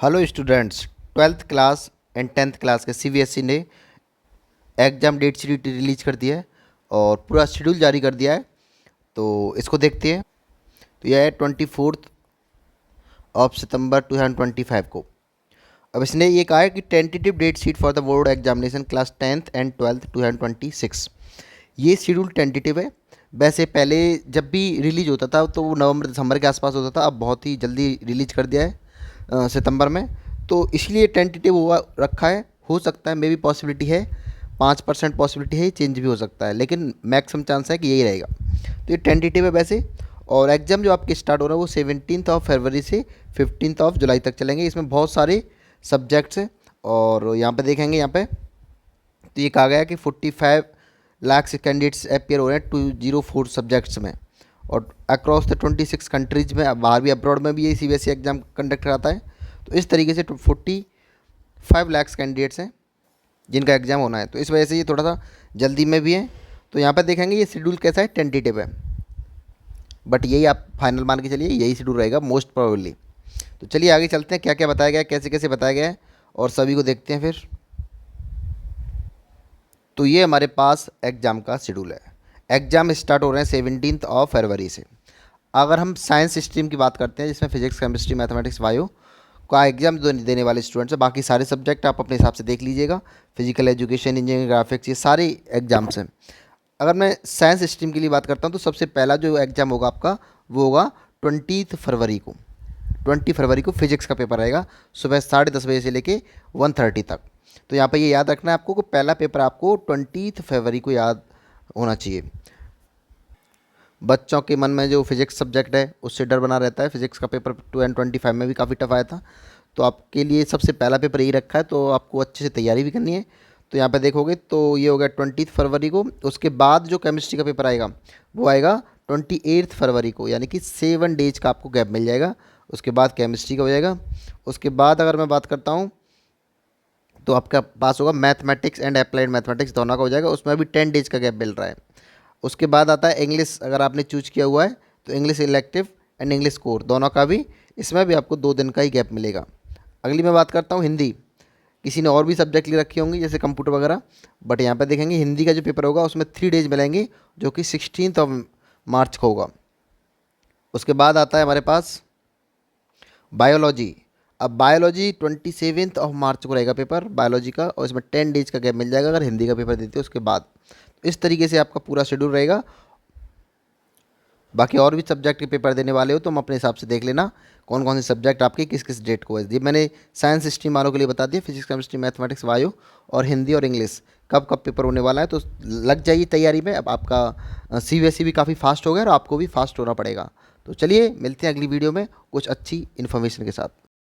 Hello students, twelfth class and tenth class के CBSE ने exam date sheet release कर दिया है और पूरा शेड्यूल जारी कर दिया है। तो इसको देखते हैं। तो यह है 24 सितंबर 2025 को। अब इसने ये कहा है कि tentative date sheet for the board examination class tenth and twelfth 2026। ये शेड्यूल टेंटेटिव है। वैसे पहले जब भी रिलीज होता था तो वो नवंबर दिसंबर के आसपास होता था, अब बहुत ही जल्दी रिलीज कर दिया है सितंबर में। तो इसलिए टेंटेटिव हुआ रखा है। हो सकता है, मे भी पॉसिबिलिटी है, 5% पॉसिबिलिटी है, चेंज भी हो सकता है, लेकिन मैक्सिमम चांस है कि यही रहेगा। तो ये टेंटेटिव है वैसे। और एग्ज़ाम जो आपके स्टार्ट हो रहा है वो 17 फरवरी से 15 जुलाई तक चलेंगे। इसमें बहुत सारे सब्जेक्ट्स हैं और यहाँ पे देखेंगे, यहाँ पे तो ये कहा गया है कि 45 लाख कैंडिडेट्स अपेयर हो रहे हैं 204 सब्जेक्ट्स में और अक्रॉस द 26 कंट्रीज में, बाहर भी अब्रॉड में भी ये सीबीएसई एग्ज़ाम कंडक्ट कराता है। तो इस तरीके से 45 लाख कैंडिडेट्स हैं जिनका एग्ज़ाम होना है। तो इस वजह से ये थोड़ा सा जल्दी में भी है। तो यहाँ पर देखेंगे ये शेड्यूल कैसा है, टेंटेटिव है, बट यही आप फाइनल मान के चलिए, यही शेड्यूल रहेगा मोस्ट प्रोबेबली। तो चलिए आगे चलते हैं, क्या क्या बताया गया है, कैसे कैसे बताया गया है और सभी को देखते हैं फिर। तो ये हमारे पास एग्ज़ाम का शेड्यूल है। एग्ज़ाम स्टार्ट हो रहे हैं 17 फरवरी से। अगर हम साइंस स्ट्रीम की बात करते हैं जिसमें फिजिक्स, केमिस्ट्री, मैथमेटिक्स, बायो का एग्ज़ाम देने वाले स्टूडेंट्स हैं, बाकी सारे सब्जेक्ट आप अपने हिसाब से देख लीजिएगा। फिजिकल एजुकेशन, इंजीनियरिंग, ग्राफिक्स, ये सारे एग्ज़ाम्स हैं। अगर मैं साइंस स्ट्रीम के लिए बात करता हूँ तो सबसे पहला जो एग्ज़ाम होगा आपका वो होगा 20 फरवरी को। 20 फरवरी को फिजिक्स का पेपर रहेगा, सुबह 10:30 बजे से लेके 1:30 तक। तो यहाँ पर ये याद रखना है आपको कि पहला पेपर आपको 20 फरवरी को याद होना चाहिए। बच्चों के मन में जो फिजिक्स सब्जेक्ट है उससे डर बना रहता है। फिजिक्स का पेपर 2025 में भी काफ़ी टफ आया था, तो आपके लिए सबसे पहला पेपर यही रखा है, तो आपको अच्छे से तैयारी भी करनी है। तो यहाँ पे देखोगे तो ये हो गया 20 फरवरी को। उसके बाद जो केमिस्ट्री का पेपर आएगा वो आएगा 28 फरवरी को, यानी कि 7 डेज का आपको गैप मिल जाएगा। उसके बाद केमिस्ट्री का हो जाएगा। उसके बाद अगर मैं बात करता हूँ तो आपका पास होगा मैथमेटिक्स एंड अप्लाइड मैथमेटिक्स, दोनों का हो जाएगा। उसमें भी 10 डेज का गैप मिल रहा है। उसके बाद आता है इंग्लिश, अगर आपने चूज किया हुआ है तो English elective and English core, दोनों का भी इसमें भी आपको 2 दिन का ही गैप मिलेगा। अगली मैं बात करता हूँ हिंदी। किसी ने और भी सब्जेक्ट ले रखी होंगी जैसे कंप्यूटर वगैरह, बट यहाँ पे देखेंगे हिंदी का जो पेपर होगा उसमें 3 डेज मिलेंगे, जो कि 16 मार्च को होगा। उसके बाद आता है हमारे पास बायोलॉजी। अब बायोलॉजी 27 मार्च को रहेगा पेपर बायोलॉजी का, और इसमें 10 डेज का गैप मिल जाएगा अगर हिंदी का पेपर देते हो उसके बाद। तो इस तरीके से आपका पूरा शेड्यूल रहेगा। बाकी और भी सब्जेक्ट के पेपर देने वाले हो तो हम अपने हिसाब से देख लेना कौन कौन से सब्जेक्ट आपके किस किस डेट को है। ये मैंने साइंस स्ट्रीम वालों के लिए बता दिया, फिजिक्स, केमिस्ट्री, मैथमेटिक्स, बायो और हिंदी और इंग्लिश कब कब पेपर होने वाला है। तो लग जाइए तैयारी में। अब आपका सीबीएसई भी काफ़ी फास्ट हो गया और आपको भी फास्ट होना पड़ेगा। तो चलिए मिलते हैं अगली वीडियो में कुछ अच्छी इन्फॉर्मेशन के साथ।